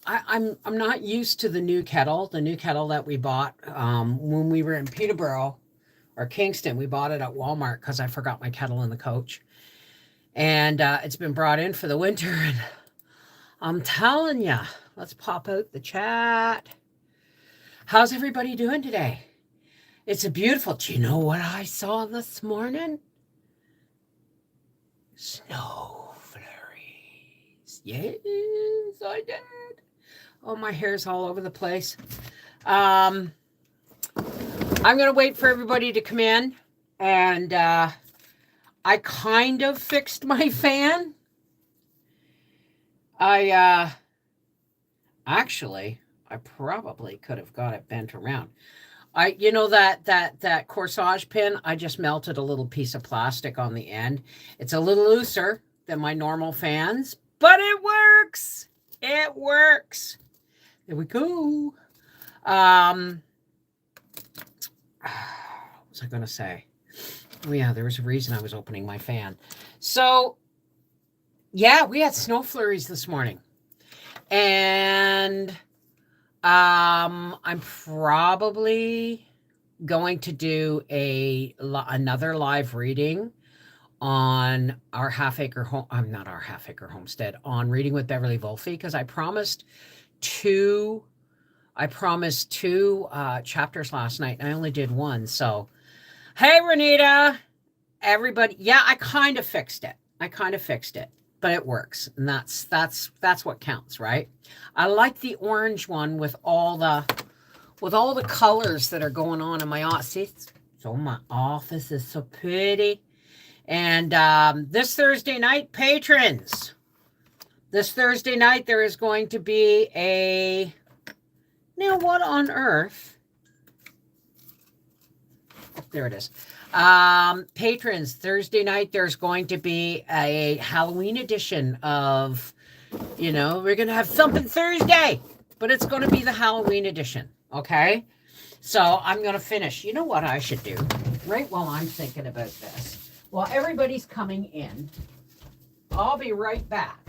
I'm not used to the new kettle. The new kettle that we bought when we were in Peterborough or Kingston. We bought it at Walmart because I forgot my kettle in the coach, and it's been brought in for the winter. And I'm telling you, let's pop out the chat. How's everybody doing today? It's a beautiful. Do you know what I saw this morning? Snow flurries. Yes, I did. Oh, my hair's all over the place. I'm going to wait for everybody to come in. And I kind of fixed my fan. Actually, I probably could have got it bent around. You know that corsage pin, I just melted a little piece of plastic on the end. It's a little looser than my normal fans, but it works. It works. There we go. What was I going to say? Oh, yeah, there was a reason I was opening my fan. So, yeah, we had snow flurries this morning. And I'm probably going to do another live reading on our half-acre home. I'm not our half-acre homestead, on Reading with Beverly Wolfe, because I promised two chapters last night, and I only did one. So, hey, Renita, everybody. Yeah, I kind of fixed it. But it works, and that's what counts, right? I like the orange one with all the colors that are going on in my office. See, so my office is so pretty. And this Thursday night, patrons. This Thursday night there is going to be a. Now, what on earth? Oh, there it is. Patrons, Thursday night, there's going to be a Halloween edition of, we're going to have something Thursday, but it's going to be the Halloween edition. Okay. So I'm going to finish. You know what I should do right while I'm thinking about this, while everybody's coming in, I'll be right back.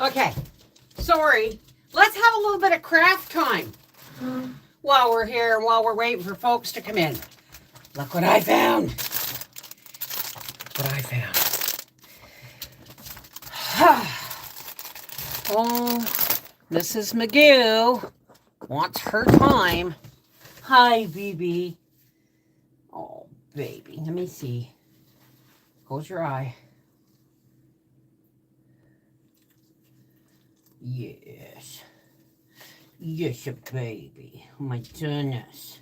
Okay, sorry. Let's have a little bit of craft time while we're here and while we're waiting for folks to come in. Look what I found. Oh, Mrs. McGill wants her time. Hi, BB. Oh, baby. Let me see. Close your eye. Yes. Yes, a baby. Oh, my goodness.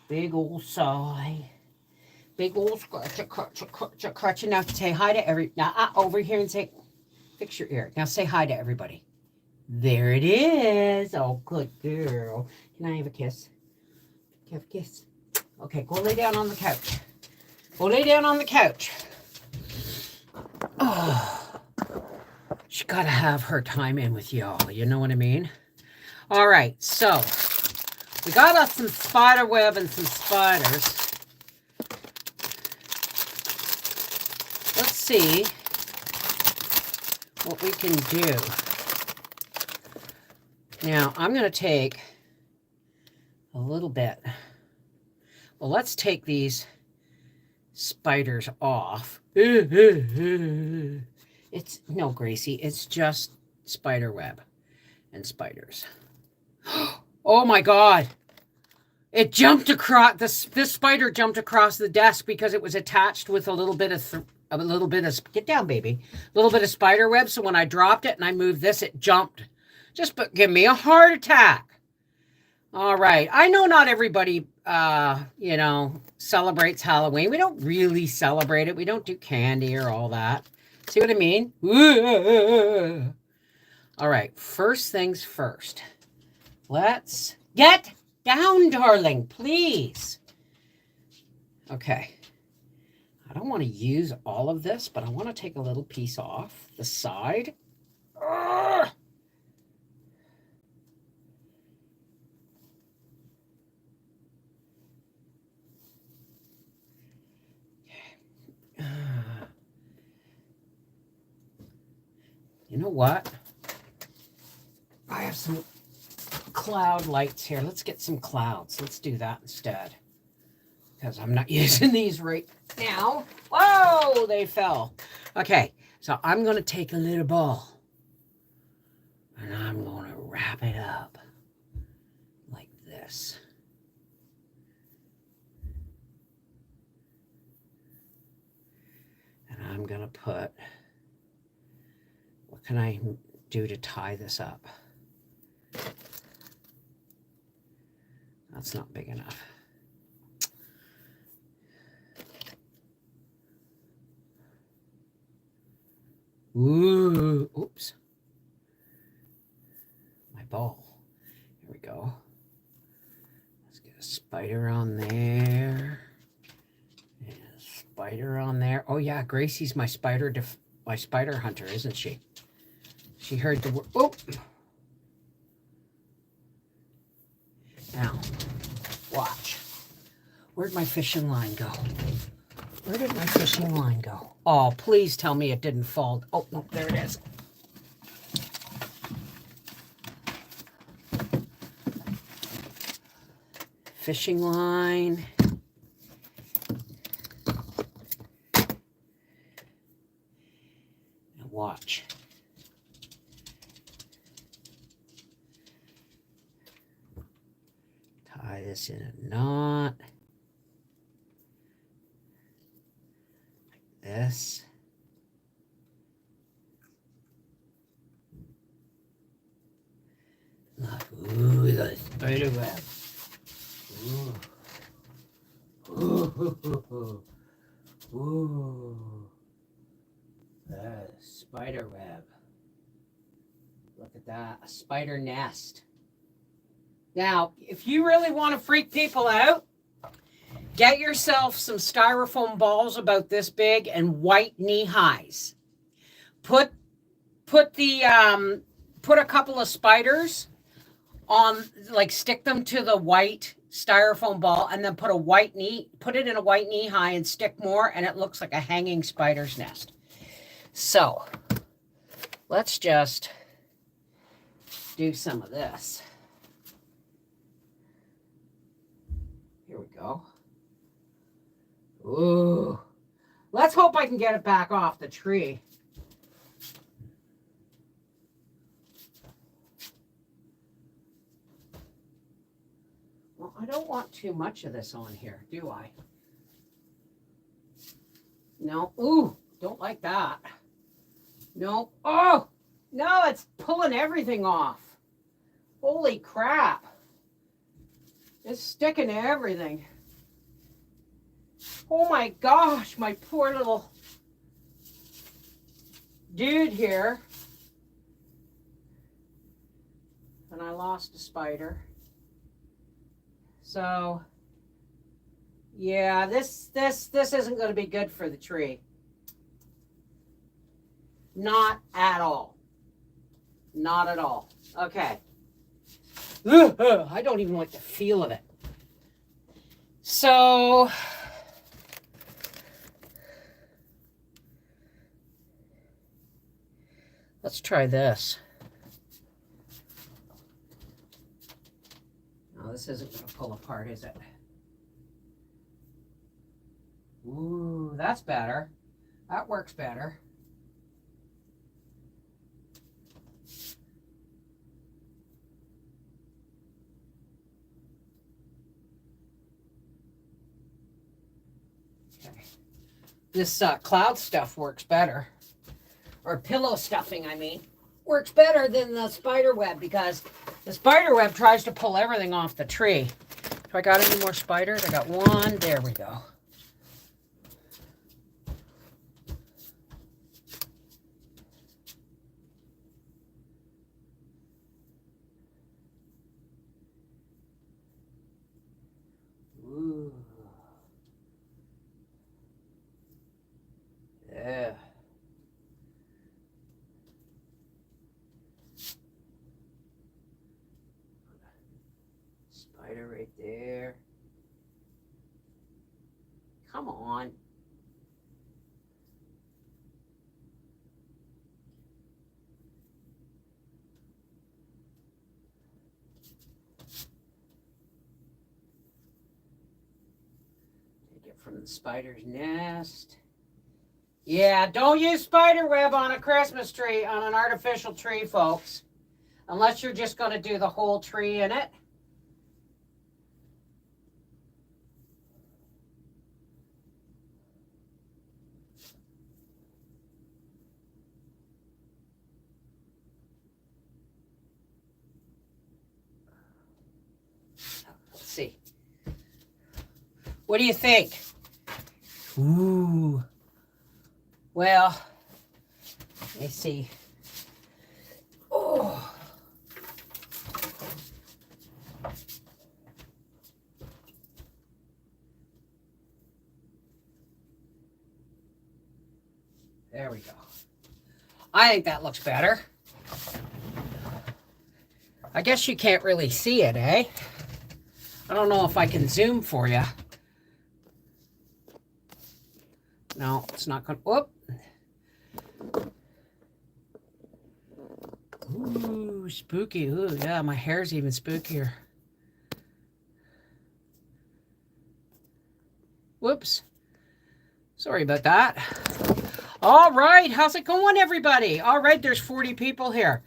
Big old sigh. Big old scratch. Now say hi to now over here and say, fix your ear. Now say hi to everybody. There it is. Oh, good girl. Can I have a kiss? Can I have a kiss? Okay, go lay down on the couch. Go lay down on the couch. Oh, she got to have her time in with y'all. You know what I mean? All right, so we got us some spider web and some spiders. Let's see what we can do. Now, I'm going to take a little bit. Well, let's take these spiders off. It's no, Gracie, it's just spider web and spiders. Oh my God. It jumped across, this spider jumped across the desk because it was attached with a little bit of, get down, baby, a little bit of spider web. So when I dropped it and I moved this, it jumped. Just give me a heart attack. All right. I know not everybody, celebrates Halloween. We don't really celebrate it. We don't do candy or all that. See what I mean? All right. First things first. Let's get down, darling, please. Okay. I don't want to use all of this, but I want to take a little piece off the side. You know what? I have some cloud lights here. Let's get some clouds. Let's do that instead. Because I'm not using these right now. Whoa, they fell. Okay, so I'm going to take a little ball. And I'm going to wrap it up like this. And I'm going to put... What can I do to tie this up? That's not big enough. Ooh, oops. My ball. Here we go. Let's get a spider on there. And a spider on there. Oh yeah, Gracie's my spider hunter, isn't she? She heard the word. Oh! Now, watch. Where'd my fishing line go? Where did my fishing line go? Oh, please tell me it didn't fall. Oh, no, there it is. Fishing line. Now watch. Tie this in a knot. Like this. Ooh, the spider web. Ooh. Ooh. The spider web. Look at that. A spider nest. Now, if you really want to freak people out, get yourself some styrofoam balls about this big and white knee highs. Put a couple of spiders on, like stick them to the white styrofoam ball and then put it in a white knee high and stick more, and it looks like a hanging spider's nest. So let's just do some of this. Here we go. Ooh. Let's hope I can get it back off the tree. Well, I don't want too much of this on here, do I? No. Ooh, don't like that. No. Oh, no, it's pulling everything off. Holy crap. It's sticking to everything. Oh my gosh, my poor little dude here. and I lost a spider. So, yeah, this isn't going to be good for the tree. Not at all. Not at all. Okay. I don't even like the feel of it. So, let's try this. No, this isn't going to pull apart, is it? Ooh, that's better. That works better. Okay. This cloud stuff works better. Or pillow stuffing, I mean. Works better than the spider web because the spider web tries to pull everything off the tree. Do I got any more spiders? I got one. There we go. Ooh. Yeah. Spider right there. Come on. Take it from the spider's nest. Yeah, don't use spider web on a Christmas tree, on an artificial tree, folks. Unless you're just going to do the whole tree in it. Let's see. What do you think? Ooh. Well, let me see. Oh. There we go. I think that looks better. I guess you can't really see it, eh? I don't know if I can zoom for you. No, it's not going to... Whoop. Ooh, spooky. Ooh, yeah, my hair's even spookier. Whoops. Sorry about that. All right, how's it going, everybody? All right, there's 40 people here.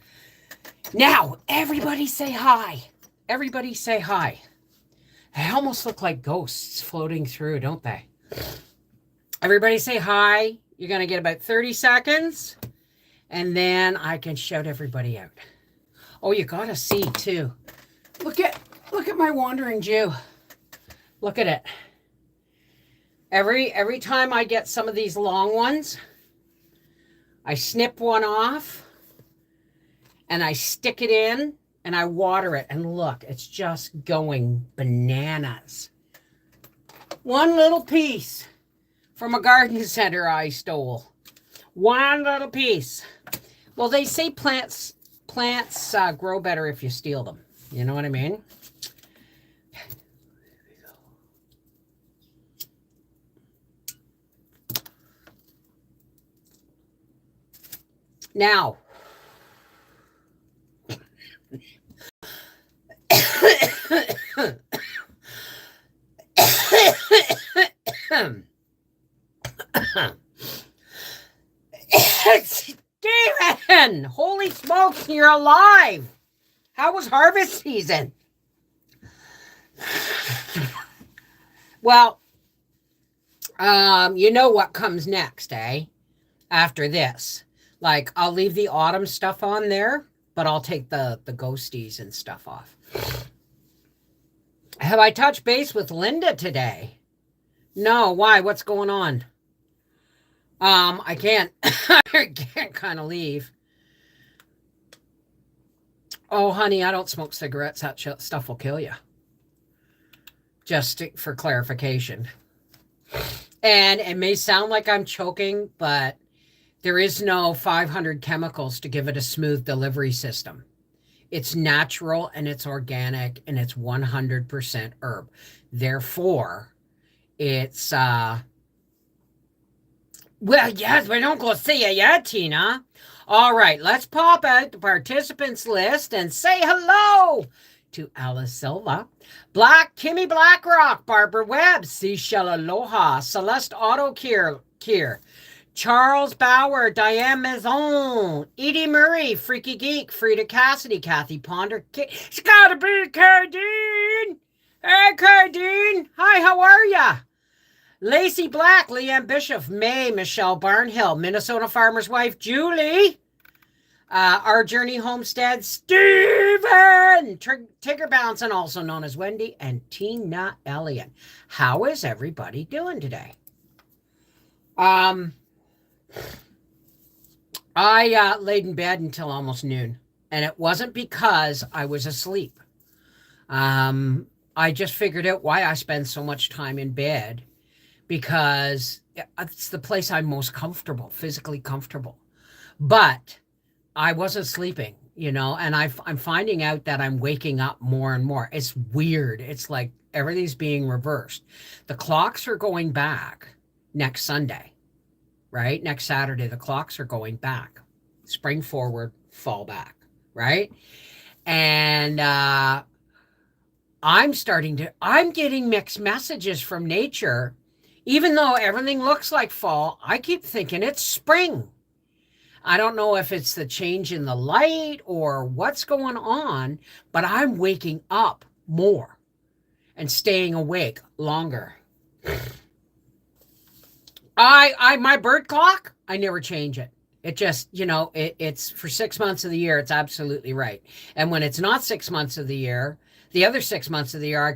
Now, everybody say hi. Everybody say hi. They almost look like ghosts floating through, don't they? Everybody say hi. You're going to get about 30 seconds, and then I can shout everybody out. Oh, you got to see, too. Look at my wandering Jew. Look at it. Every time I get some of these long ones, I snip one off, and I stick it in, and I water it. And look, it's just going bananas. One little piece from a garden center I stole. One little piece. Well, they say plants grow better if you steal them. You know what I mean? Now, Steven! Holy smokes, you're alive! How was harvest season? Well, you know what comes next, eh? After this. Like, I'll leave the autumn stuff on there, but I'll take the ghosties and stuff off. Have I touched base with Linda today? No, why? What's going on? I can't kind of leave. Oh, honey, I don't smoke cigarettes. That stuff will kill you. Just for clarification. And it may sound like I'm choking, but there is no 500 chemicals to give it a smooth delivery system. It's natural and it's organic and it's 100% herb. Therefore, it's well, yes, we don't go see you yet, Tina. All right, let's pop out the participants list and say hello to Alice Silva, Black Kimmy Blackrock, Barbara Webb, Seashell Aloha, Celeste Auto Kier, Charles Bauer, Diane Maison, Edie Murray, Freaky Geek, Frida Cassidy, Kathy Ponder. It's gotta be Cardine. Hey, Cardine. Hi, how are ya? Lacey Black, Leanne Bishop, May, Michelle Barnhill, Minnesota Farmer's Wife, Julie, Our Journey Homestead, Steven, Tigger Bouncing, also known as Wendy, and Tina Elliott. How is everybody doing today? I laid in bed until almost noon, and it wasn't because I was asleep. I just figured out why I spend so much time in bed, because it's the place I'm most comfortable, physically comfortable. But I wasn't sleeping, and I'm finding out that I'm waking up more and more. It's weird. It's like everything's being reversed. The clocks are going back next Sunday, right? Next Saturday, the clocks are going back. Spring forward, fall back, right? And I'm getting mixed messages from nature. Even though everything looks like fall, I keep thinking it's spring. I don't know if it's the change in the light or what's going on, but I'm waking up more and staying awake longer. My bird clock, I never change it. It just, it's for 6 months of the year, it's absolutely right. And when it's not 6 months of the year, the other 6 months of the year,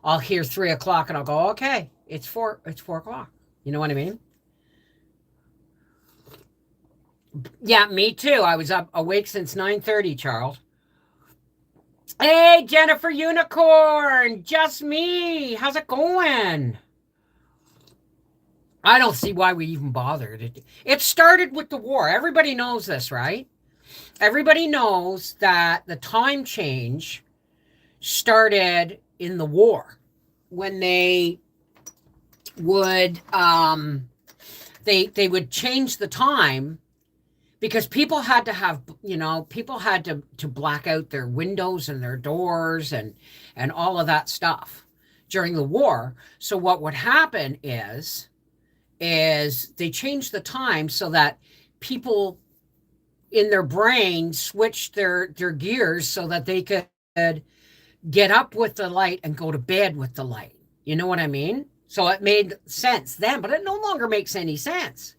I'll hear 3 o'clock and I'll go, okay, it's 4 o'clock. You know what I mean? Yeah, me too. I was awake since 9:30, Charles. Hey, Jennifer Unicorn, just me. How's it going? I don't see why we even bothered. It started with the war. Everybody knows this, right? Everybody knows that the time change started in the war, when they would they would change the time, because people had to have, people had to black out their windows and their doors and all of that stuff during the war. So what would happen is they changed the time so that people in their brain switched their gears so that they could get up with the light and go to bed with the light. You know what I mean? So it made sense then, but it no longer makes any sense.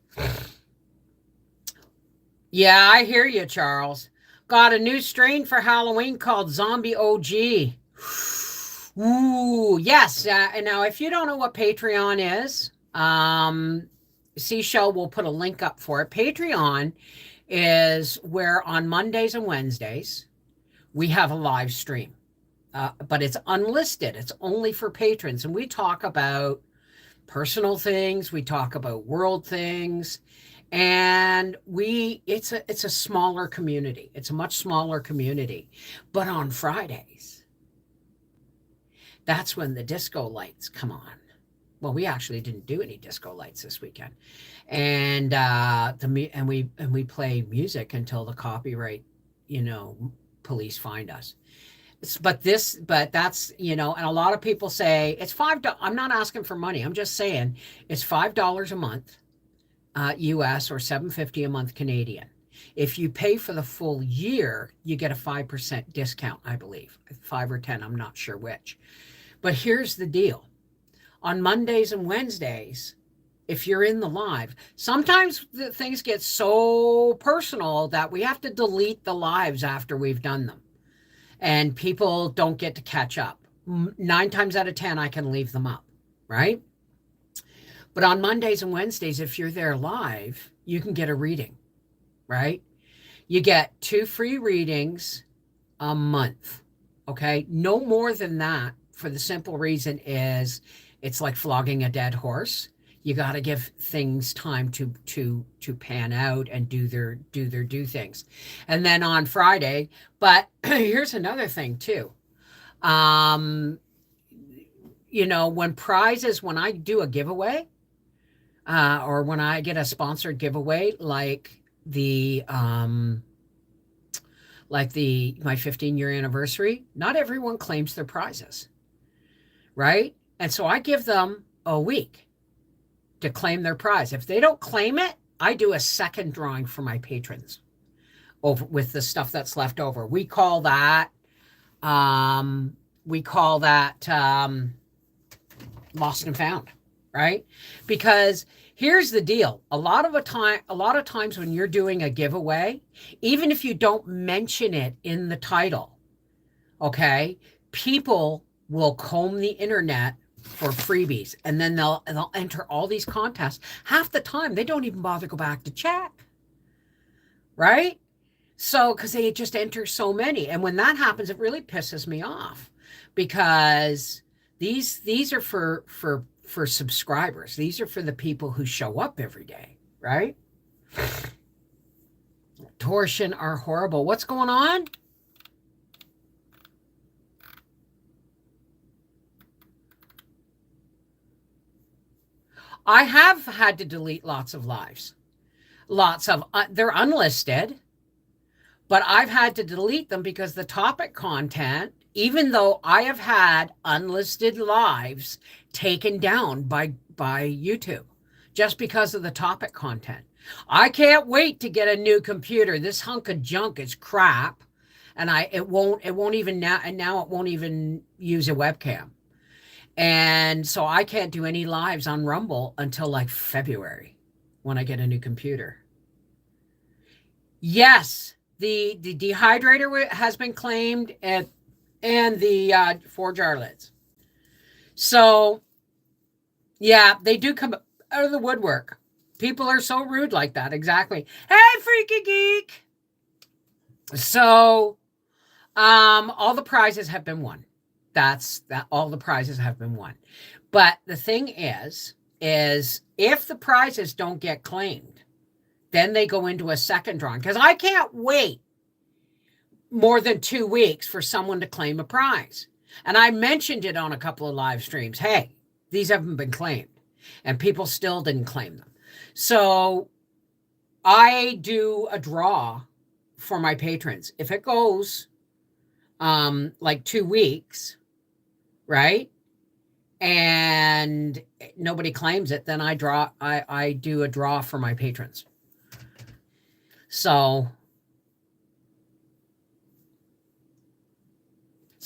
Yeah, I hear you, Charles. Got a new strain for Halloween called Zombie OG. Ooh, yes. And now, if you don't know what Patreon is, Seashell will put a link up for it. Patreon is where on Mondays and Wednesdays we have a live stream, but it's unlisted. It's only for patrons, and we talk about personal things. We talk about world things. And it's a smaller community. It's a much smaller community. But on Fridays, that's when the disco lights come on. Well, we actually didn't do any disco lights this weekend. And we play music until the copyright, police find us. But that's, and a lot of people say it's $5. I'm not asking for money. I'm just saying it's $5 a month. US, or $7.50 a month Canadian. If you pay for the full year, you get a 5% discount, I believe. 5 or 10, I'm not sure which. But here's the deal. On Mondays and Wednesdays, if you're in the live, sometimes things get so personal that we have to delete the lives after we've done them. And people don't get to catch up. 9 times out of 10, I can leave them up, right? But on Mondays and Wednesdays, if you're there live, you can get a reading, right? You get 2 free readings a month. Okay, no more than that, for the simple reason is it's like flogging a dead horse. You got to give things time to pan out and do things. And then on Friday, but here's another thing too. Um when I do a giveaway, or when I get a sponsored giveaway, the my 15-year anniversary, not everyone claims their prizes, right? And so I give them a week to claim their prize. If they don't claim it, I do a second drawing for my patrons over with the stuff that's left over. Um we call that lost and found, right? Because here's the deal. A lot of times when you're doing a giveaway, even if you don't mention it in the title, okay, people will comb the internet for freebies, and then they'll enter all these contests. Half the time they don't even bother to go back to check, right? So because they just enter so many, and when that happens, it really pisses me off, because these are for subscribers. These are for the people who show up every day, right? Torsion are horrible. What's going on? I have had to delete lots of lives. They're unlisted, but I've had to delete them because the topic content, even though I have had unlisted lives taken down by YouTube just because of the topic content. I can't wait to get a new computer. This hunk of junk is crap, and it won't even now, and now it won't even use a webcam. And so I can't do any lives on Rumble until like February when I get a new computer. Yes, the dehydrator has been claimed, and the 4-jar lids. So, yeah, they do come out of the woodwork. People are so rude like that. Exactly. Hey, freaky geek. So, all the prizes have been won. All the prizes have been won. But the thing is if the prizes don't get claimed, then they go into a second drawing, because I can't wait more than 2 weeks for someone to claim a prize. And I mentioned it on a couple of live streams. Hey, these haven't been claimed, and people still didn't claim them. So I do a draw for my patrons. If it goes like 2 weeks, right, and nobody claims it, then I do a draw for my patrons. So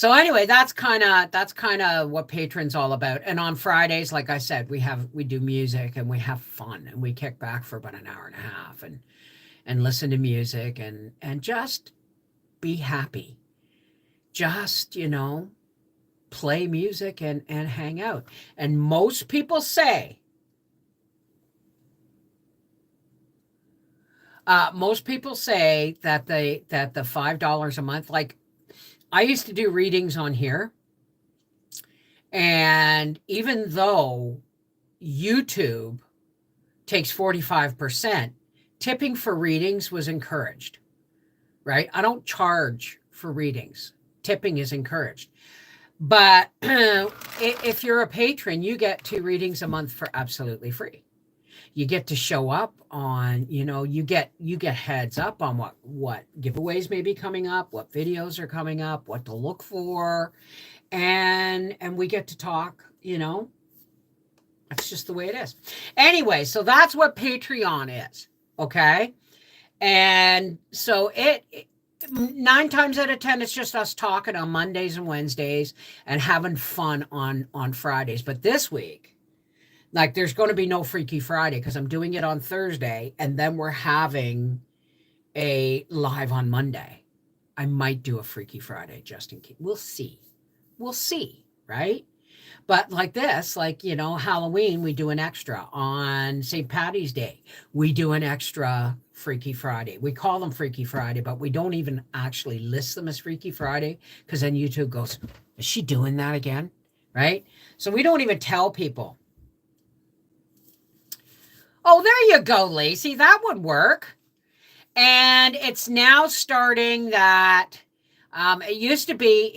anyway, that's kind of what Patreon's all about. And on Fridays, like I said, we do music and we have fun, and we kick back for about an hour and a half and listen to music and just be happy. Just, play music and hang out. And most people say that the $5 a month, like, I used to do readings on here, and even though YouTube takes 45%, tipping for readings was encouraged, right? I don't charge for readings. Tipping is encouraged. But if you're a patron, you get 2 readings a month for absolutely free. You get to show up on, you get heads up on what giveaways may be coming up, what videos are coming up, what to look for, and we get to talk. That's just the way it is. Anyway, so that's what Patreon is, okay? And so it 9 times out of 10, it's just us talking on Mondays and Wednesdays and having fun on Fridays. But this week, like, there's going to be no Freaky Friday because I'm doing it on Thursday, and then we're having a live on Monday. I might do a Freaky Friday just in case. We'll see, right? But like this, like, Halloween, we do an extra. On St. Patty's Day, we do an extra Freaky Friday. We call them Freaky Friday, but we don't even actually list them as Freaky Friday because then YouTube goes, is she doing that again? Right? So we don't even tell people. Oh, there you go, Lacey. That would work. And it's now starting that it used to be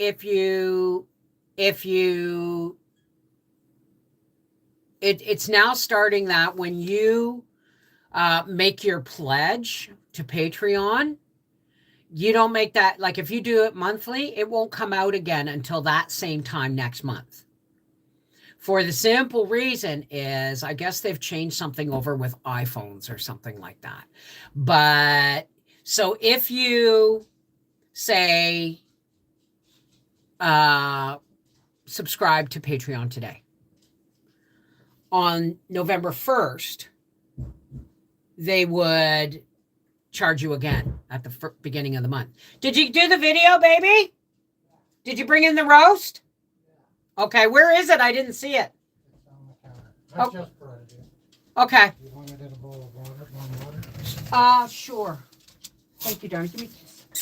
it's now starting that when you make your pledge to Patreon, you don't make that, like if you do it monthly, it won't come out again until that same time next month. For the simple reason is, I guess they've changed something over with iPhones or something like that. But so if you say, subscribe to Patreon today, on November 1st, they would charge you again at the beginning of the month. Did you do the video, baby? Did you bring in the roast? Okay, where is it? I didn't see it. It's on the counter. That's just for it. Okay. You want it in a bowl of water, warm water? Sure. Thank you, darling. Give me.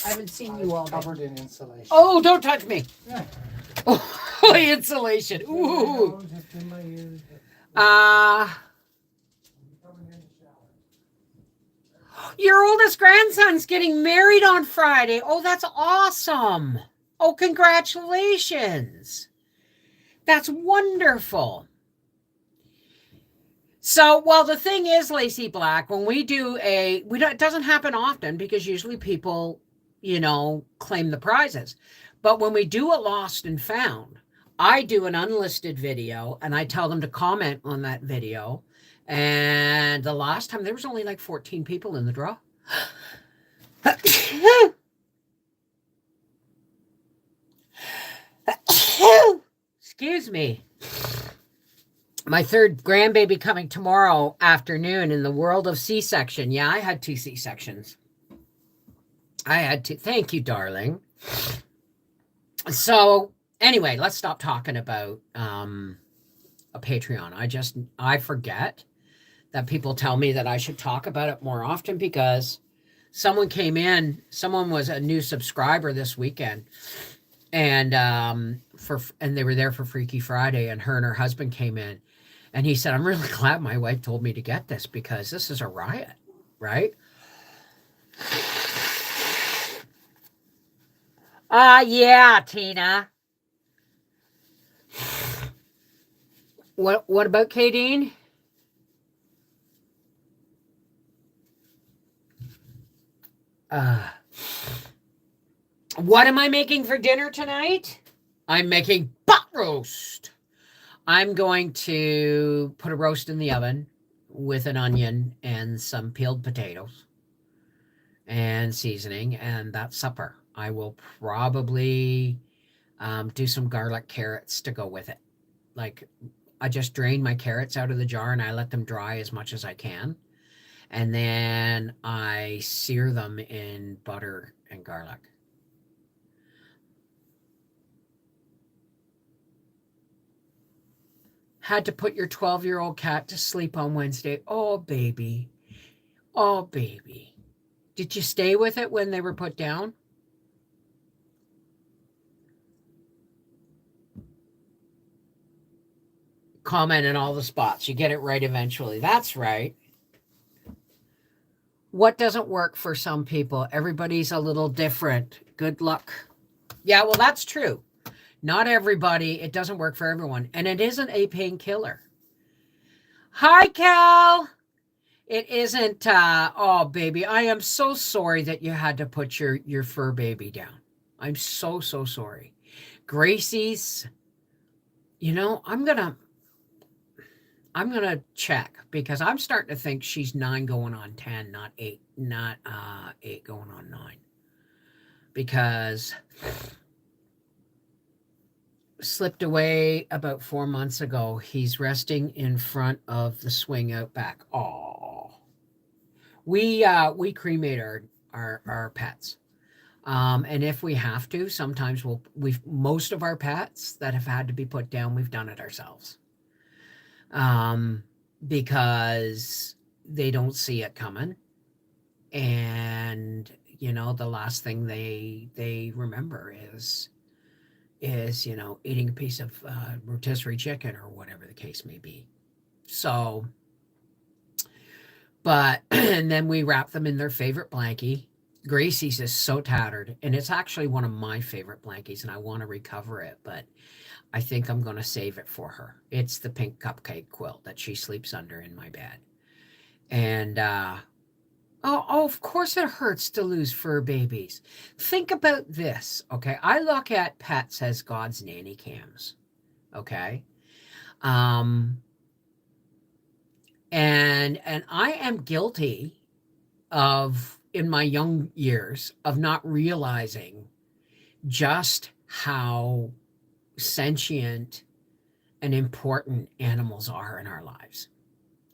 I haven't seen you all day. Covered in insulation. Oh, don't touch me. Yeah. Oh, insulation. Ooh. Just in my ears. Your oldest grandson's getting married on Friday. Oh, that's awesome. Oh, congratulations. That's wonderful. So, well, the thing is, Lacey Black, when we do it doesn't happen often because usually people, claim the prizes. But when we do a lost and found, I do an unlisted video and I tell them to comment on that video. And the last time there was only like 14 people in the draw. Excuse me. My third grandbaby coming tomorrow afternoon in the world of C-section. Yeah, I had 2 C-sections. I had to. Thank you, darling. So anyway, let's stop talking about a Patreon. I forget that people tell me that I should talk about it more often because someone was a new subscriber this weekend. And they were there for Freaky Friday, and her husband came in, and he said, "I'm really glad my wife told me to get this because this is a riot, right?" Yeah, Tina. What about Kadeen? What am I making for dinner tonight? I'm making butt roast. I'm going to put a roast in the oven with an onion and some peeled potatoes and seasoning, and that's supper. I will probably do some garlic carrots to go with it. Like, I just drain my carrots out of the jar and I let them dry as much as I can. And then I sear them in butter and garlic. Had to put your 12-year-old cat to sleep on Wednesday. Oh, baby. Oh, baby. Did you stay with it when they were put down? Comment in all the spots. You get it right eventually. That's right. What doesn't work for some people? Everybody's a little different. Good luck. Yeah, well, that's true. Not everybody. It doesn't work for everyone. And it isn't a painkiller. Hi, Cal. It isn't. Oh, baby. I am so sorry that you had to put your fur baby down. I'm so, so sorry. Gracie's, I'm going to check because I'm starting to think she's 9 going on 10, not 8 going on 9. Because slipped away about 4 months ago. He's resting in front of the swing out back. Oh, we cremate our pets. And if we have to, sometimes most of our pets that have had to be put down, we've done it ourselves. Because they don't see it coming. And, the last thing they remember is, eating a piece of rotisserie chicken or whatever the case may be. So, but, and then we wrap them in their favorite blankie. Gracie's is so tattered, and it's actually one of my favorite blankies, and I want to recover it, but I think I'm going to save it for her. It's the pink cupcake quilt that she sleeps under in my bed. And, of course it hurts to lose fur babies. Think about this, okay? I look at pets as God's nanny cams, okay? And I am guilty of, in my young years, of not realizing just how sentient and important animals are in our lives,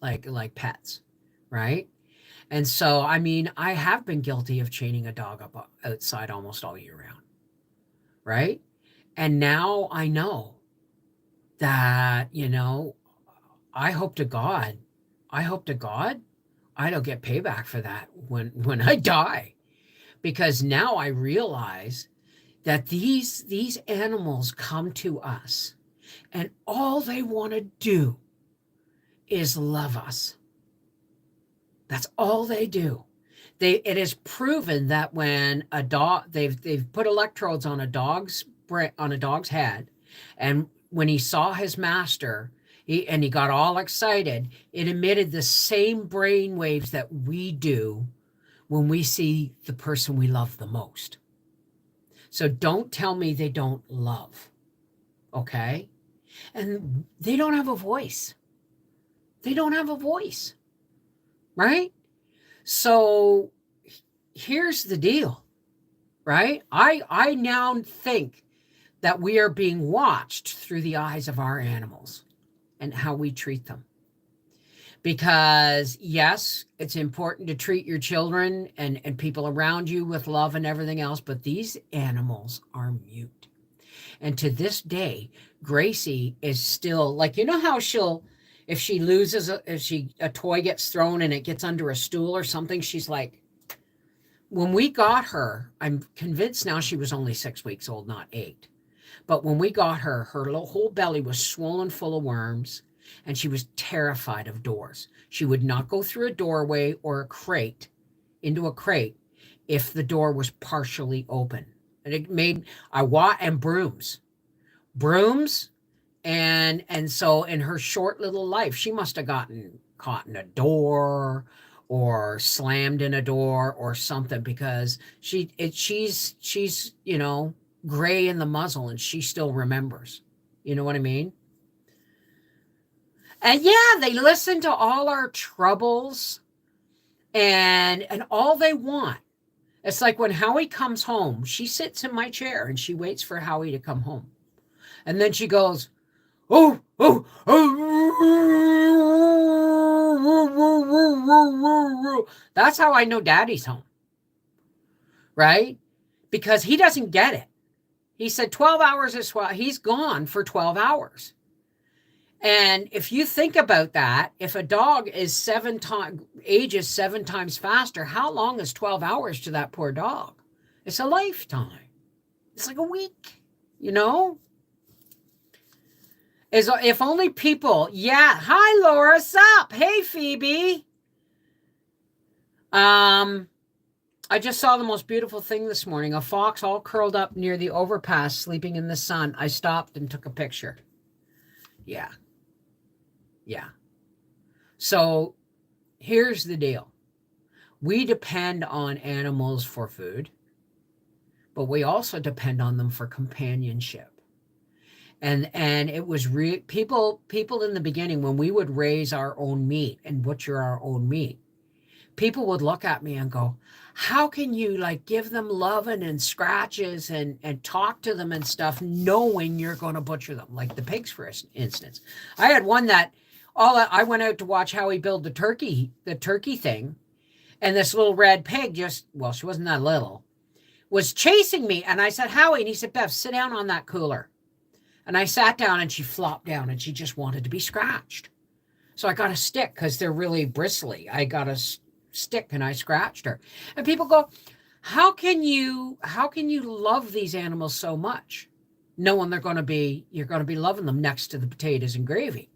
like pets, right? And so, I mean, I have been guilty of chaining a dog up outside almost all year round, right? And now I know that, I hope to God I don't get payback for that when I die, because now I realize that these animals come to us and all they want to do is love us. That's all they do. It is proven that when a dog, they've put electrodes on a dog's head, and when he saw his master, he got all excited, it emitted the same brain waves that we do when we see the person we love the most. So don't tell me they don't love, okay? And they don't have a voice. They don't have a voice, right? So here's the deal, right? I now think that we are being watched through the eyes of our animals and how we treat them. Because yes, it's important to treat your children and people around you with love and everything else, but these animals are mute. And to this day, Gracie is still like, how if she loses, a toy gets thrown and it gets under a stool or something, she's like, when we got her, I'm convinced now she was only 6 weeks old, not 8. But when we got her whole belly was swollen full of worms, and she was terrified of doors. She would not go through a doorway or into a crate, if the door was partially open. And it made, and brooms. And so in her short little life, she must have gotten caught in a door or slammed in a door or something, because she's gray in the muzzle and she still remembers. You know what I mean? And yeah, they listen to all our troubles and all they want. It's like when Howie comes home, she sits in my chair and she waits for Howie to come home. And then she goes, oh, oh, oh. That's how I know Daddy's home, right? Because he doesn't get it. He said 12 hours is what he's gone for 12 hours. And if you think about that, if a dog is ages 7 times faster, how long is 12 hours to that poor dog? It's a lifetime. It's like a week, If only people, yeah. Hi, Laura, sup? Hey, Phoebe. I just saw the most beautiful thing this morning. A fox all curled up near the overpass, sleeping in the sun. I stopped and took a picture. Yeah. So here's the deal. We depend on animals for food, but we also depend on them for companionship. And it was people in the beginning, when we would raise our own meat and butcher our own meat, people would look at me and go, how can you give them loving and scratches and talk to them and stuff, knowing you're going to butcher them, like the pigs, for instance. I had one that I went out to watch how he build the turkey thing. And this little red pig she wasn't that little, was chasing me. And I said, Howie, and he said, Bev, sit down on that cooler. And I sat down and she flopped down and she just wanted to be scratched. So I got a stick because they're really bristly. I got a stick and I scratched her. And people go, how can you love these animals so much, knowing you're going to be loving them next to the potatoes and gravy?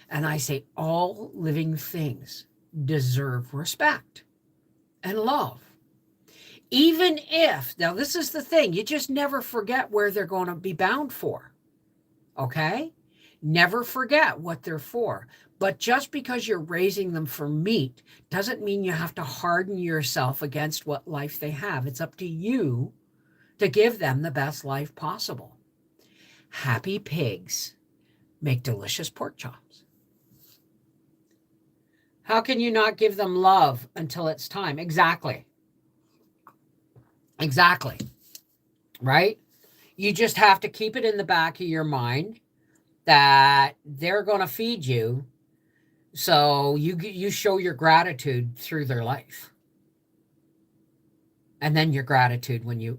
And I say, all living things deserve respect and love. Even if, now this is the thing, you just never forget where they're going to be bound for. Okay? Never forget what they're for. But just because you're raising them for meat doesn't mean you have to harden yourself against what life they have. It's up to you to give them the best life possible. Happy pigs make delicious pork chops. How can you not give them love until it's time? Exactly. Exactly. Right? You just have to keep it in the back of your mind that they're going to feed you. So you show your gratitude through their life. And then your gratitude when you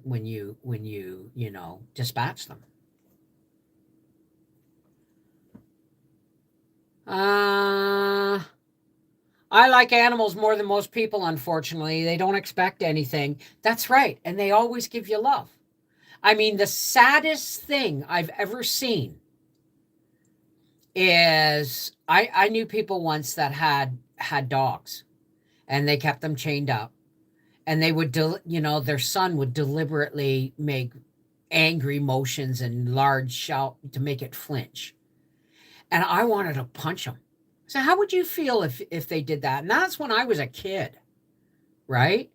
dispatch them. I like animals more than most people, unfortunately. They don't expect anything. That's right. And they always give you love. I mean, the saddest thing I've ever seen is I knew people once that had dogs and they kept them chained up, and they would, their son would deliberately make angry motions and large shout to make it flinch. And I wanted to punch them. So how would you feel if they did that? And that's when I was a kid, right?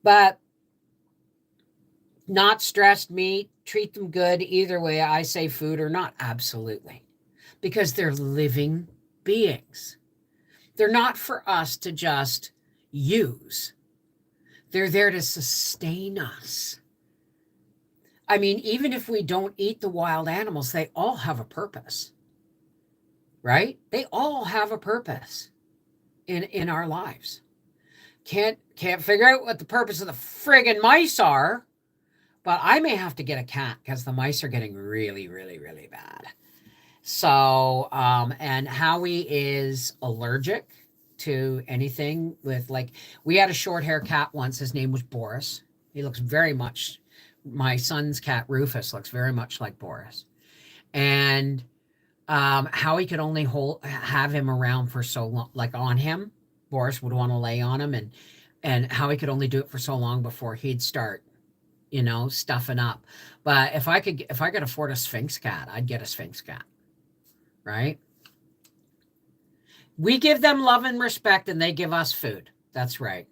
But not stressed meat, treat them good. Either way, I say food or not. Absolutely. Because they're living beings. They're not for us to just use. They're there to sustain us. I mean, even if we don't eat the wild animals, they all have a purpose. Right? They all have a purpose in our lives. Can't figure out what the purpose of the friggin' mice are, but I may have to get a cat because the mice are getting really, really, really bad. So, and Howie is allergic to anything with, like, we had a short hair cat once. His name was Boris. He looks very much, my son's cat Rufus looks very much like Boris. And Howie could only have him around for so long, like on him. Boris would want to lay on him, and Howie could only do it for so long before he'd start, stuffing up. But if I could afford a Sphinx cat, I'd get a Sphinx cat. Right? We give them love and respect, and they give us food. That's right.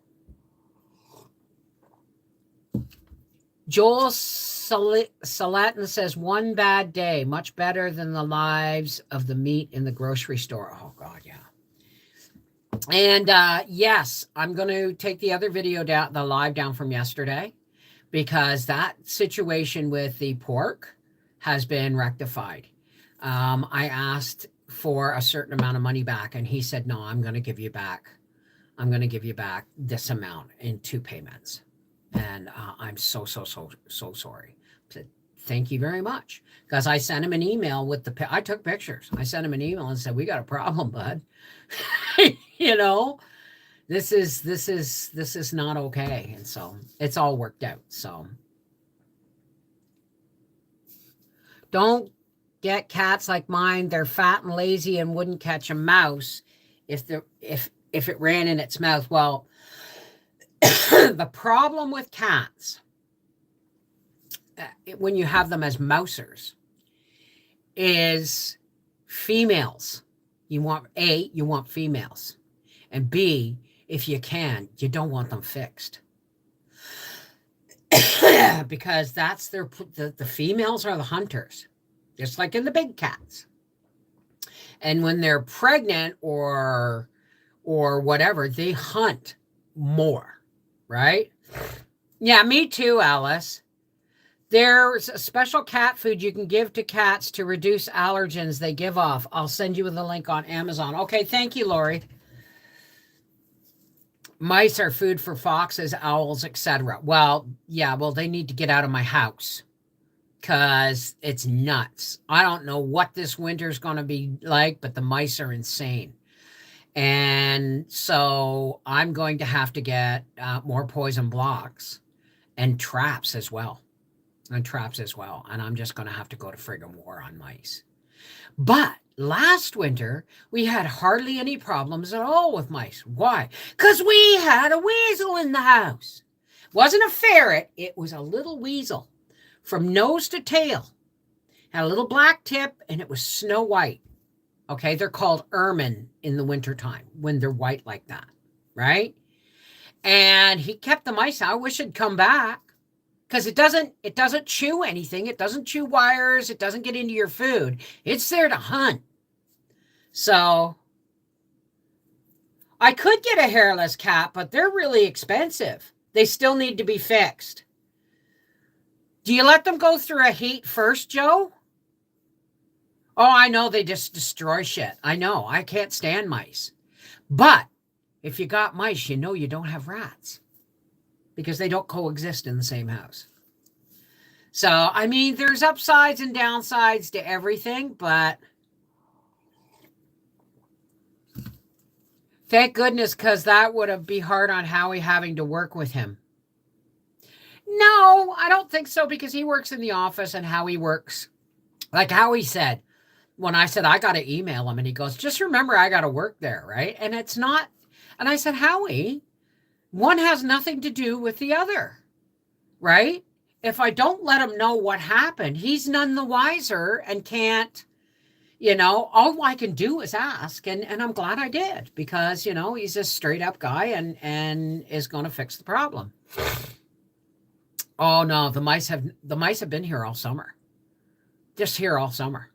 Joel Salatin says, one bad day, much better than the lives of the meat in the grocery store. Oh, God, yeah. And yes, I'm going to take the other video down, the live down from yesterday, because that situation with the pork has been rectified. I asked for a certain amount of money back, and he said, no, I'm going to give you back this amount in 2 payments. And I'm so sorry. Said, thank you very much. Because I sent him an email with I took pictures. I sent him an email and said, we got a problem, bud. This is not okay. And so it's all worked out. So don't get cats like mine. They're fat and lazy and wouldn't catch a mouse if it ran in its mouth. Well, the problem with cats, when you have them as mousers, is females. You want females. And B, if you can, you don't want them fixed. Because that's the females are the hunters, just like in the big cats. And when they're pregnant or whatever, they hunt more. Right? Yeah, me too, Alice. There's a special cat food you can give to cats to reduce allergens they give off. I'll send you the link on Amazon. Okay, thank you, Lori. Mice are food for foxes, owls, etc. Well, yeah, well, they need to get out of my house because it's nuts. I don't know what this winter's going to be like, but the mice are insane. And so I'm going to have to get more poison blocks and traps as well. And traps as well. And I'm just going to have to go to friggin' war on mice. But last winter, we had hardly any problems at all with mice. Why? Because we had a weasel in the house. Wasn't a ferret, it was a little weasel from nose to tail. Had a little black tip, and it was snow white. Okay, they're called ermine in the wintertime when they're white like that, right? And he kept the mice out. I wish it'd come back because it doesn't chew anything. It doesn't chew wires. It doesn't get into your food. It's there to hunt. So I could get a hairless cat, but they're really expensive. They still need to be fixed. Do you let them go through a heat first, Joe? Oh, I know they just destroy shit. I know. I can't stand mice. But if you got mice, you know you don't have rats because they don't coexist in the same house. So, I mean, there's upsides and downsides to everything, but thank goodness, because that would be hard on Howie having to work with him. No, I don't think so, because he works in the office and Howie works. Like Howie said, when I said I got to email him, and he goes, just remember I got to work there, right? And it's not. And I said, Howie, one has nothing to do with the other, right? If I don't let him know what happened, he's none the wiser and can't, all I can do is ask. And I'm glad I did because, he's a straight up guy and is going to fix the problem. Oh no, the mice have been here all summer. Just here all summer.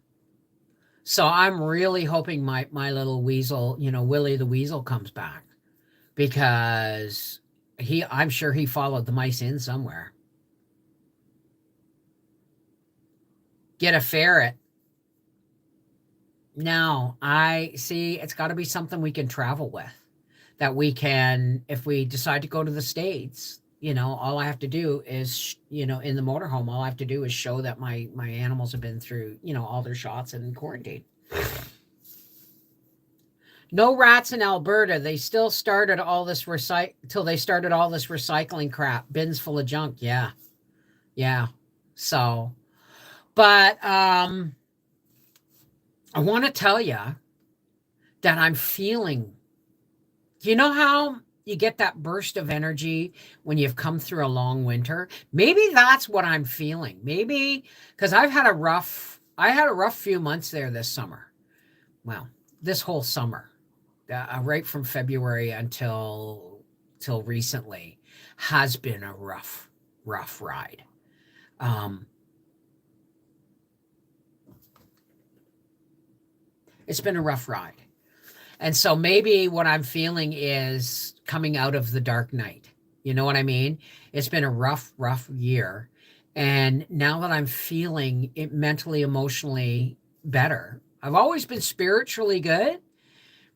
So I'm really hoping my little weasel, Willie the weasel comes back because I'm sure he followed the mice in somewhere. Get a ferret. No, I see it's got to be something we can travel with, that we can, if we decide to go to the States, all I have to do is, in the motorhome, all I have to do is show that my animals have been through, all their shots and quarantine. No rats in Alberta. They still started all this recycling crap. Bins full of junk. Yeah. Yeah. So, but I want to tell you that I'm feeling, you know how you get that burst of energy when you've come through a long winter? Maybe that's what I'm feeling. Maybe because I had a rough few months there this summer. Well, this whole summer, right from February until recently, has been a rough ride. It's been a rough ride. And so maybe what I'm feeling is coming out of the dark night. You know what I mean? It's been a rough year. And now that I'm feeling it mentally, emotionally better, I've always been spiritually good,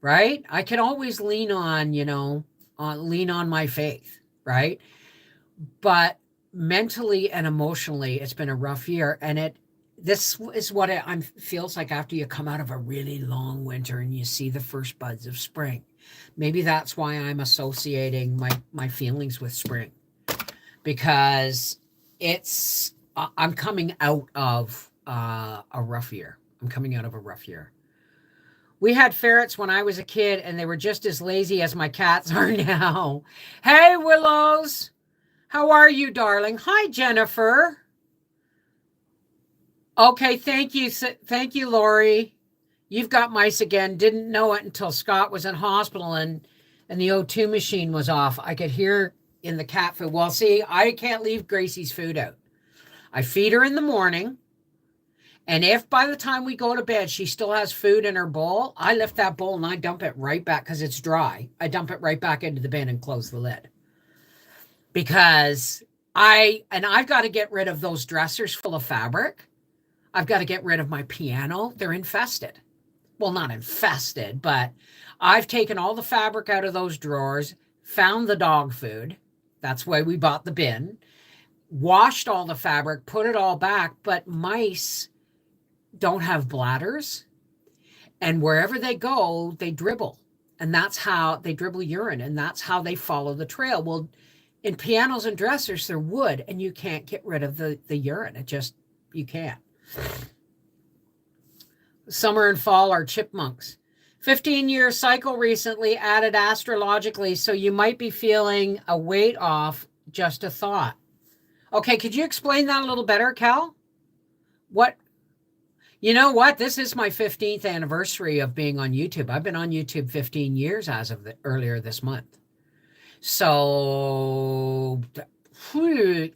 right? I can always lean on, lean on my faith, right? But mentally and emotionally, it's been a rough year. And this is what it feels like after you come out of a really long winter and you see the first buds of spring. Maybe that's why I'm associating my feelings with spring, because I'm coming out of a rough year. I'm coming out of a rough year. We had ferrets when I was a kid, and they were just as lazy as my cats are now. Hey, Willows. How are you, darling? Hi, Jennifer. Okay, thank you. Thank you, Lori. You've got mice again. Didn't know it until Scott was in hospital and the O2 machine was off. I could hear in the cat food. Well, see, I can't leave Gracie's food out. I feed her in the morning. And if by the time we go to bed, she still has food in her bowl, I lift that bowl and I dump it right back because it's dry. I dump it right back into the bin and close the lid. Because I've got to get rid of those dressers full of fabric. I've got to get rid of my piano. They're infested. Well, not infested, but I've taken all the fabric out of those drawers, found the dog food. That's why we bought the bin. Washed all the fabric, put it all back, but mice don't have bladders. And wherever they go, they dribble. And that's how they dribble urine. And that's how they follow the trail. Well, in pianos and dressers, they're wood, and you can't get rid of the urine. You can't. Summer and fall are chipmunks. 15-year cycle recently added astrologically, so you might be feeling a weight off. Just a thought. Okay, could you explain that a little better, Cal? What? You know what? This is my 15th anniversary of being on YouTube. I've been on YouTube 15 years as of earlier this month. So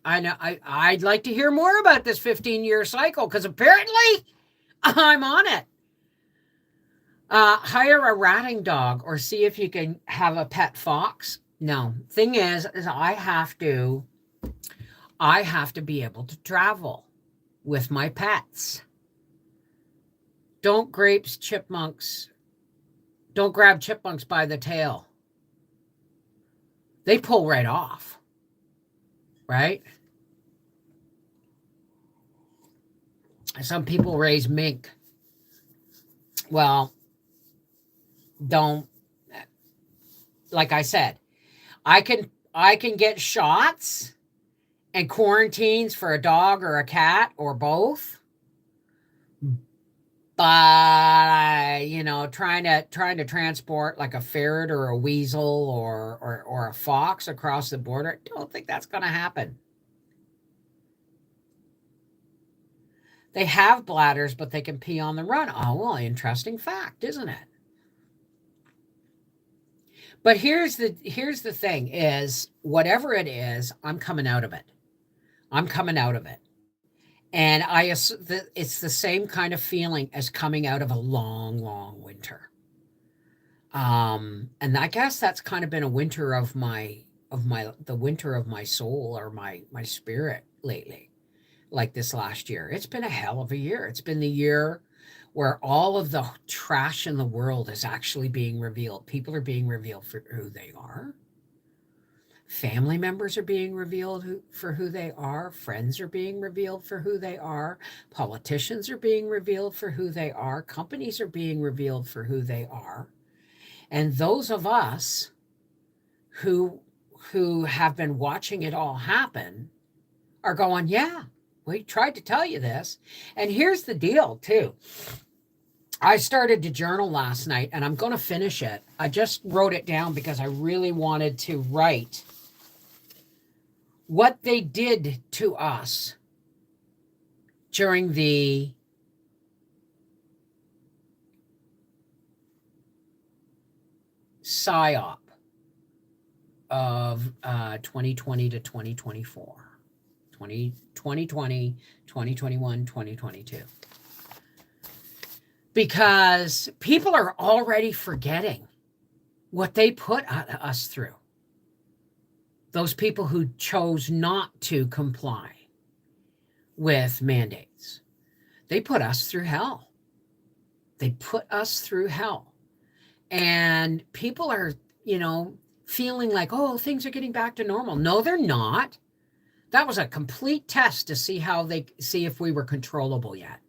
I know I'd like to hear more about this 15-year cycle, because apparently I'm on it. Hire a ratting dog or see if you can have a pet fox. No, thing is I have to be able to travel with my pets. Don't grab chipmunks by the tail. They pull right off, right? Some people raise mink. Well, don't, like I said, I can get shots and quarantines for a dog or a cat or both. But trying to transport like a ferret or a weasel or a fox across the border, I don't think that's going to happen. They have bladders, but they can pee on the run. Oh, well, interesting fact, isn't it? But here's the thing is, whatever it is, I'm coming out of it. And it's the same kind of feeling as coming out of a long, long winter. And I guess that's kind of been a winter the winter of my soul or my spirit lately, like this last year. It's been a hell of a year. It's been the year where all of the trash in the world is actually being revealed. People are being revealed for who they are. Family members are being revealed for who they are. Friends are being revealed for who they are. Politicians are being revealed for who they are. Companies are being revealed for who they are. And those of us who have been watching it all happen are going, yeah, we tried to tell you this. And here's the deal, too. I started to journal last night, and I'm going to finish it. I just wrote it down because I really wanted to write what they did to us during the PSYOP of 2020 to 2024. 2020, 2021, 2022. Because people are already forgetting what they put us through. Those people who chose not to comply with mandates. They put us through hell. And people are, feeling like, oh, things are getting back to normal. No, they're not. That was a complete test to see if we were controllable yet.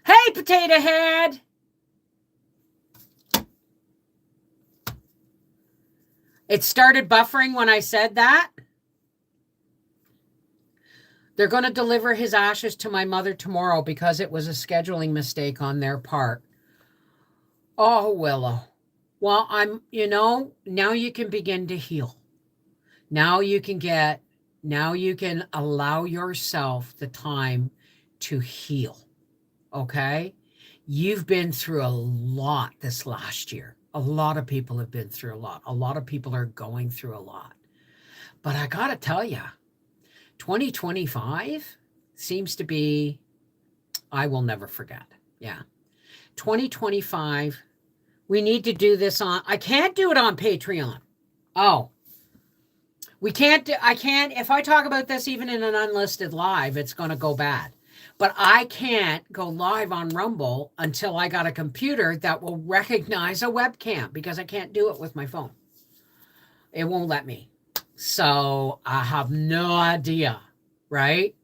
Hey, Potato Head. It started buffering when I said that. They're going to deliver his ashes to my mother tomorrow because it was a scheduling mistake on their part. Oh, Willow. Well, now you can begin to heal. Now you can allow yourself the time to heal. Okay? You've been through a lot this last year. A lot of people have been through a lot. A lot of people are going through a lot. But I got to tell you, 2025 seems to be, I will never forget. Yeah. 2025, we need to do this I can't do it on Patreon. Oh, I can't, if I talk about this even in an unlisted live, it's going to go bad. But I can't go live on Rumble until I got a computer that will recognize a webcam because I can't do it with my phone. It won't let me. So I have no idea, right?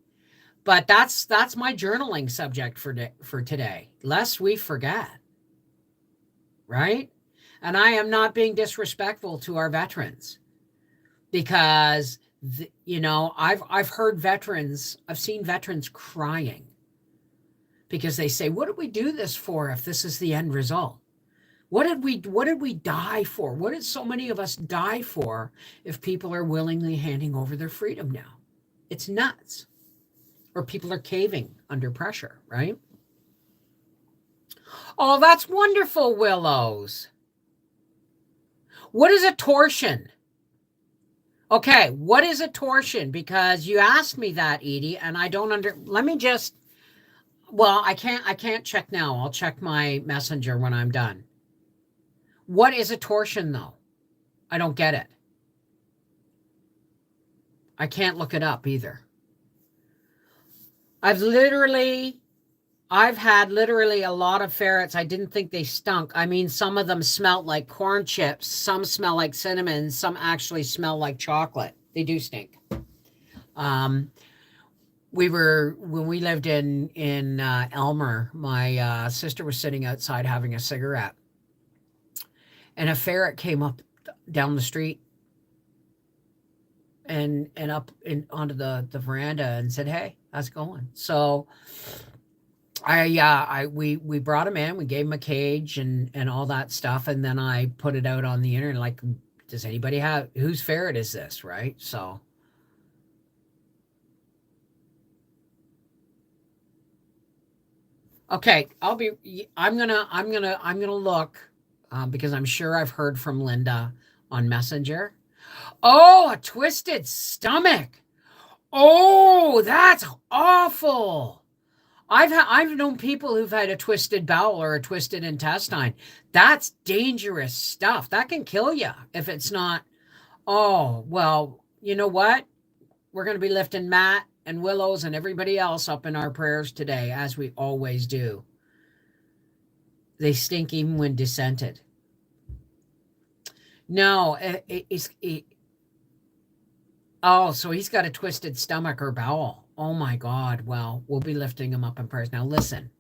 But that's my journaling subject for today, lest we forget, right? And I am not being disrespectful to our veterans because I've heard veterans, I've seen veterans crying because they say, what did we do this for if this is the end result? What did we die for? What did so many of us die for if people are willingly handing over their freedom now? It's nuts. Or people are caving under pressure, right? Oh, that's wonderful, Willows. What is a torsion? Okay, what is a torsion? Because you asked me that, Edie, and I don't let me just, well, I can't check now. I'll check my messenger when I'm done. What is a torsion, though? I don't get it. I can't look it up either. I've had literally a lot of ferrets. I didn't think they stunk. I mean, some of them smelled like corn chips. Some smell like cinnamon. Some actually smell like chocolate. They do stink. When we lived in Elmer, my sister was sitting outside having a cigarette, and a ferret came up down the street and up onto the veranda and said, "Hey, how's it going?" So we brought him in, we gave him a cage and all that stuff, and then I put it out on the internet like, does anybody have, whose ferret is this, right? So okay, I'm gonna look because I'm sure I've heard from Linda on Messenger. Oh, a twisted stomach. Oh, that's awful. I've known people who've had a twisted bowel or a twisted intestine. That's dangerous stuff. That can kill you if it's not. Oh, well, you know what? We're going to be lifting Matt and Willows and everybody else up in our prayers today, as we always do. They stink even when dissented. No, oh, so he's got a twisted stomach or bowel. Oh my God. Well, we'll be lifting him up in prayers. Now listen,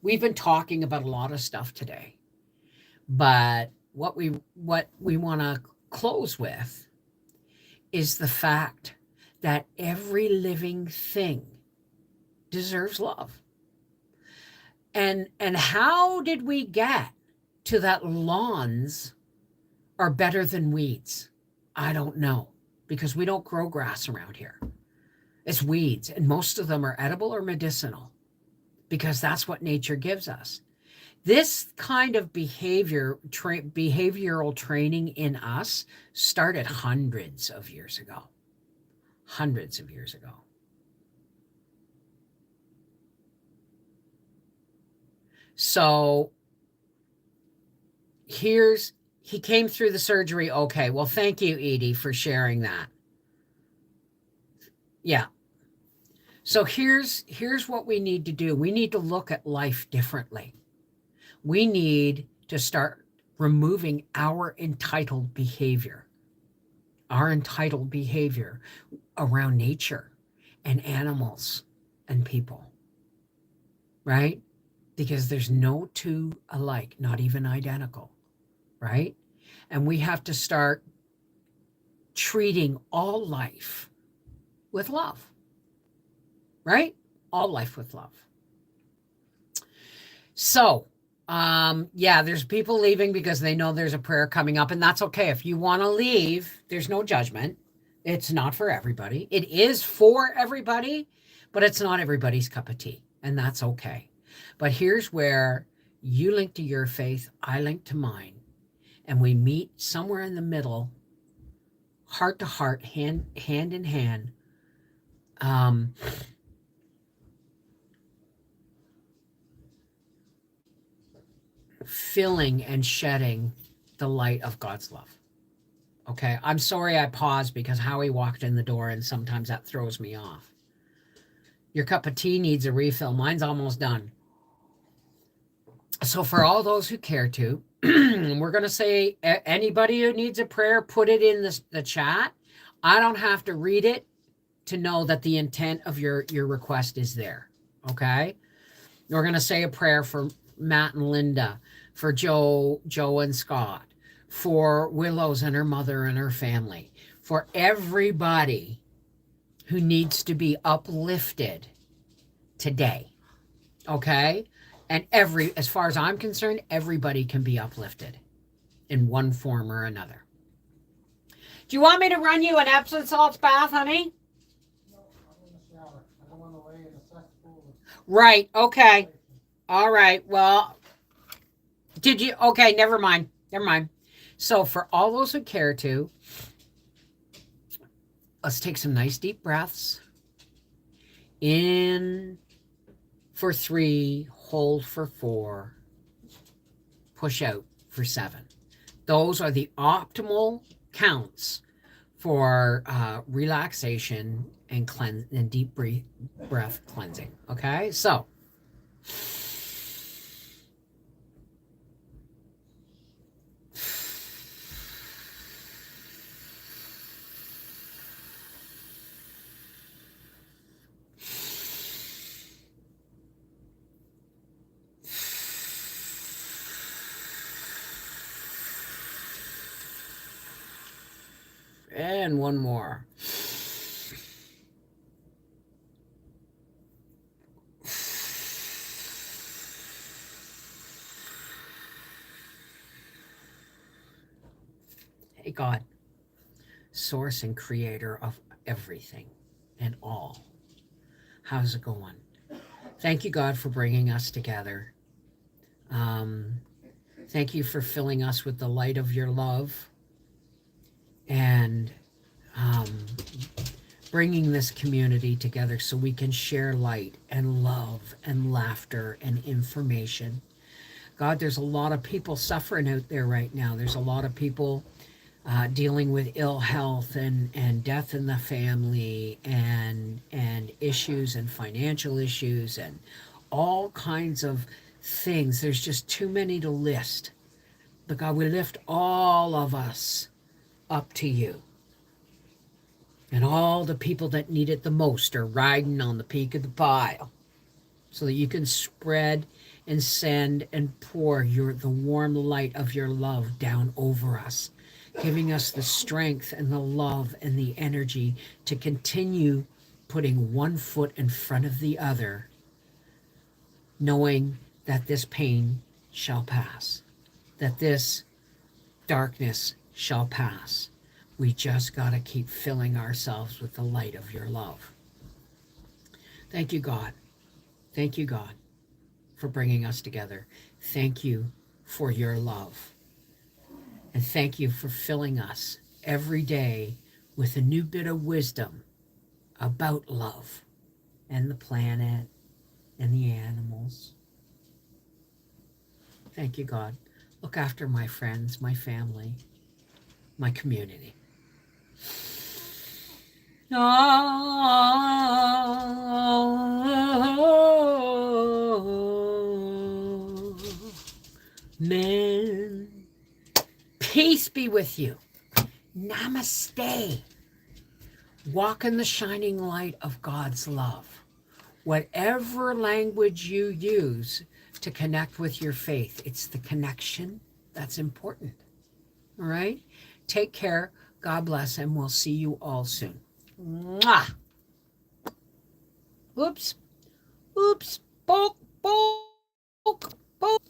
we've been talking about a lot of stuff today, but what we want to close with is the fact that every living thing deserves love. And how did we get to that lawns are better than weeds? I don't know, because we don't grow grass around here. It's weeds, and most of them are edible or medicinal because that's what nature gives us. This kind of behavioral training in us started hundreds of years ago. Hundreds of years ago. So he came through the surgery. Okay. Well, thank you, Edie, for sharing that. Yeah. So here's what we need to do. We need to look at life differently. We need to start removing our entitled behavior around nature and animals and people, right? Because there's no two alike, not even identical, right? And we have to start treating all life with love, right? All life with love. So, yeah, there's people leaving because they know there's a prayer coming up, and that's okay. If you want to leave, there's no judgment. It's not for everybody. It is for everybody, but it's not everybody's cup of tea, and that's okay. But here's where you link to your faith, I link to mine, and we meet somewhere in the middle, heart to heart, hand in hand. Filling and shedding the light of God's love. Okay, I'm sorry I paused because Howie walked in the door and sometimes that throws me off. Your cup of tea needs a refill. Mine's almost done. So for all those who care to, we're going to say anybody who needs a prayer, put it in the chat. I don't have to read it to know that the intent of your request is there. Okay? We're going to say a prayer for Matt and Linda, for Joe and Scott, for Willows and her mother and her family, for everybody who needs to be uplifted today. Okay? And as far as I'm concerned, everybody can be uplifted in one form or another. Do you want me to run you an Epsom salts bath, honey? No, I'm in the shower. I don't want to lay in a cesspool. Right. Okay. All right. Well, did you? Okay. Never mind. Never mind. So for all those who care to, let's take some nice deep breaths. In for 3, hold for 4, push out for 7. Those are the optimal counts for relaxation and deep breath cleansing. Okay, so and one more. Hey, God, source and creator of everything and all. How's it going? Thank you, God, for bringing us together. Thank you for filling us with the light of your love and bringing this community together so we can share light and love and laughter and information. God, there's a lot of people suffering out there right now. There's a lot of people dealing with ill health and death in the family and issues and financial issues and all kinds of things. There's just too many to list. But God, we lift all of us up to you. And all the people that need it the most are riding on the peak of the pile so that you can spread and send and pour the warm light of your love down over us, giving us the strength and the love and the energy to continue putting one foot in front of the other, knowing that this pain shall pass, that this darkness shall pass. We just got to keep filling ourselves with the light of your love. Thank you, God. Thank you, God, for bringing us together. Thank you for your love. And thank you for filling us every day with a new bit of wisdom about love and the planet and the animals. Thank you, God. Look after my friends, my family, my community. Amen. Peace be with you. Namaste. Walk in the shining light of God's love. Whatever language you use to connect with your faith, it's the connection that's important. All right? Take care. God bless, and we'll see you all soon. Mwah! Oops. Oops. Poke, poke, poke.